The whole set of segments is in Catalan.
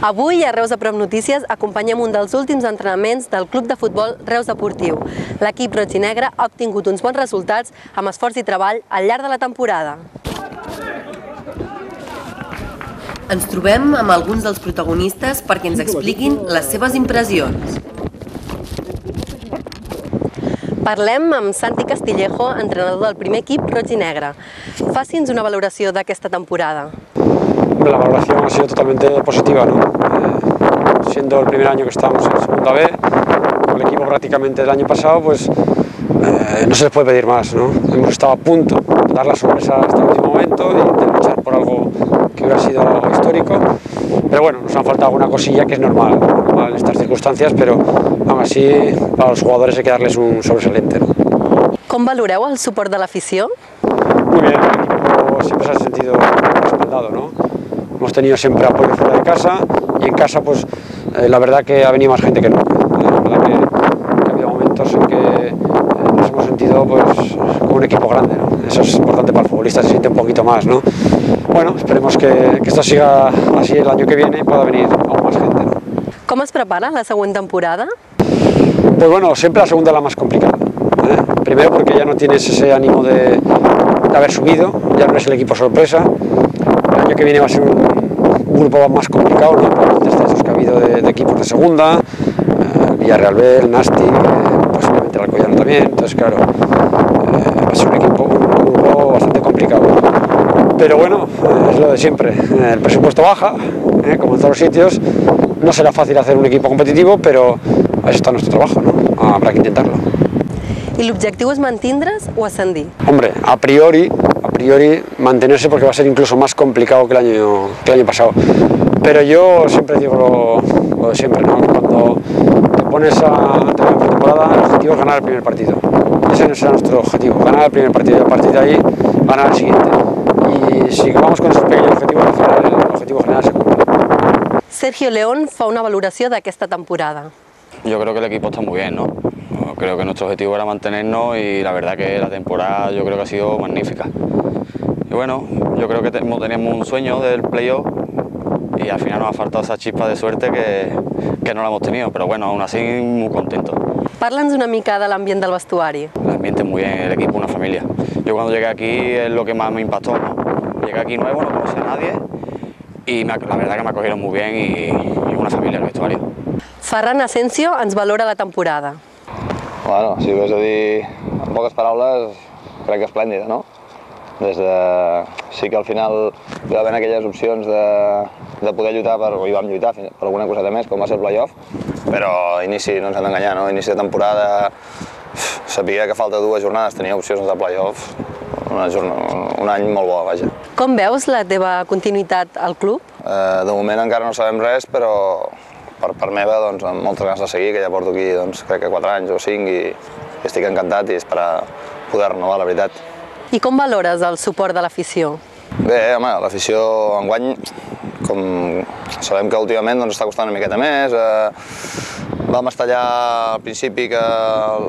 Avui a Reus a Prop Notícies acompanyem un dels últims entrenaments del Club de Futbol Reus Deportiu. L'equip roig i negre ha obtingut uns bons resultats amb esforç i treball al llarg de la temporada. Ens trobem amb alguns dels protagonistes perquè ens expliquin les seves impressions. Parlem amb Santi Castillejo, entrenador del primer equip roig i negre. Faci'ns una valoració d'aquesta temporada. La valoración ha sido totalmente positiva, ¿no? Siendo el primer año que estamos en Segunda B, con el equipo prácticamente del año pasado, pues no se les puede pedir más, ¿no? Hemos estado a punto de dar la sorpresa hasta el último momento y de luchar por algo que hubiera sido algo histórico, pero bueno, nos han faltado alguna cosilla que es normal en estas circunstancias, pero aún así para los jugadores hay que darles un sobresaliente, ¿no? Com valoreu el suport de l'afició? Muy bien, el equipo siempre se ha sentido respaldado, ¿no? Hemos tenido siempre apoyo fuera de casa y en casa pues la verdad que ha venido más gente que nunca. La verdad que ha habido momentos en que nos hemos sentido pues como un equipo grande, ¿no? Eso es importante para el futbolista, se siente un poquito más, ¿no? Bueno, esperemos que esto siga así el año que viene y pueda venir aún más gente, ¿no? Com es prepara la següent temporada? Pues bueno, siempre la segunda es la más complicada, ¿eh? Primero porque ya no tienes ese ánimo de haber subido, ya no es el equipo sorpresa. El año que viene va a ser un grupo más complicado, ¿no? Por los descensos que ha habido de equipos de segunda, Villarreal B, el Nasti, posiblemente el Alcoyano también, entonces claro, va a ser un grupo bastante complicado. Pero bueno, es lo de siempre, el presupuesto baja, como en todos los sitios, no será fácil hacer un equipo competitivo, pero eso está nuestro trabajo, ¿no? Habrá que intentarlo. I l'objectiu és mantindre's o ascendir? Hombre, a priori mantenerse porque va a ser incluso más complicado que el año pasado. Pero yo siempre digo lo de siempre, ¿no? Cuando te pones a terminar la temporada, el objetivo es ganar el primer partido. Ese será nuestro objetivo, ganar el primer partido y a partir de ahí ganar el siguiente. Y si vamos con esos pequeños objetivos, al final el objetivo general se cumple. Sergio León fa una valoració d'aquesta temporada. Yo creo que el equipo está muy bien, ¿no? Creo que nuestro objetivo era mantenernos y la verdad que la temporada yo creo que ha sido magnífica. Y bueno, yo creo que teníamos un sueño del playoff y al final nos ha faltado esa chispa de suerte que no la hemos tenido, pero bueno, aún así muy contentos. Parla'ns una mica de l'ambient del vestuari. El ambiente es muy bien, el equipo una familia. Yo cuando llegué aquí es lo que más me impactó, ¿no? Llegué aquí nuevo, no conocía a nadie y la verdad que me acogieron muy bien y una familia el vestuario. Ferran Asensio ens valora la temporada. Bueno, si ho hagués de dir en poques paraules, crec que esplèndida, no? Sí que al final hi va haver aquelles opcions de poder lluitar, i vam lluitar per alguna coseta més, com va ser el playoff, però inici, no ens hem d'enganyar, no? Inici de temporada, sabia que falta 2 jornades, tenia opcions de playoff, un any molt bo, vaja. Com veus la teva continuïtat al club? De moment encara no sabem res, però per part meva, doncs, amb moltes ganes de seguir, que ja porto aquí, doncs, crec que 4 anys o 5 i estic encantat i esperar poder renovar, la veritat. I com valores el suport de l'afició? Bé, home, l'afició enguany, com sabem que últimament doncs, està costant una miqueta més, vam estar allà al principi que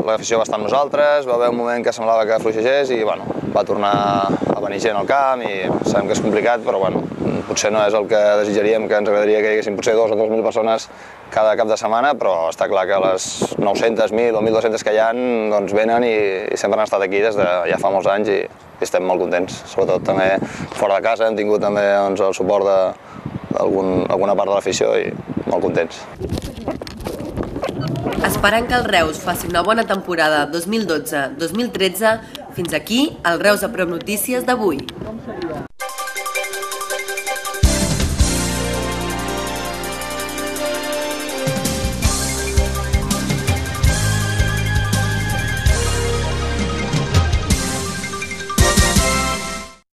l'afició va estar amb nosaltres, va haver un moment que semblava que fluixegés i bueno, va tornar a venir gent al camp i sabem que és complicat, però bueno, potser no és el que desitjaríem, que ens agradaria que hi haguessin potser 2 o 3.000 persones cada cap de setmana, però està clar que les 900, 1.000 o 1.200 que hi ha doncs venen i sempre han estat aquí des de ja fa molts anys i estem molt contents. Sobretot també fora de casa hem tingut també doncs, el suport d'alguna part de l'afició i molt contents. Esperant que el Reus faci una bona temporada 2012-2013, fins aquí el Reus a Prop Notícies d'avui.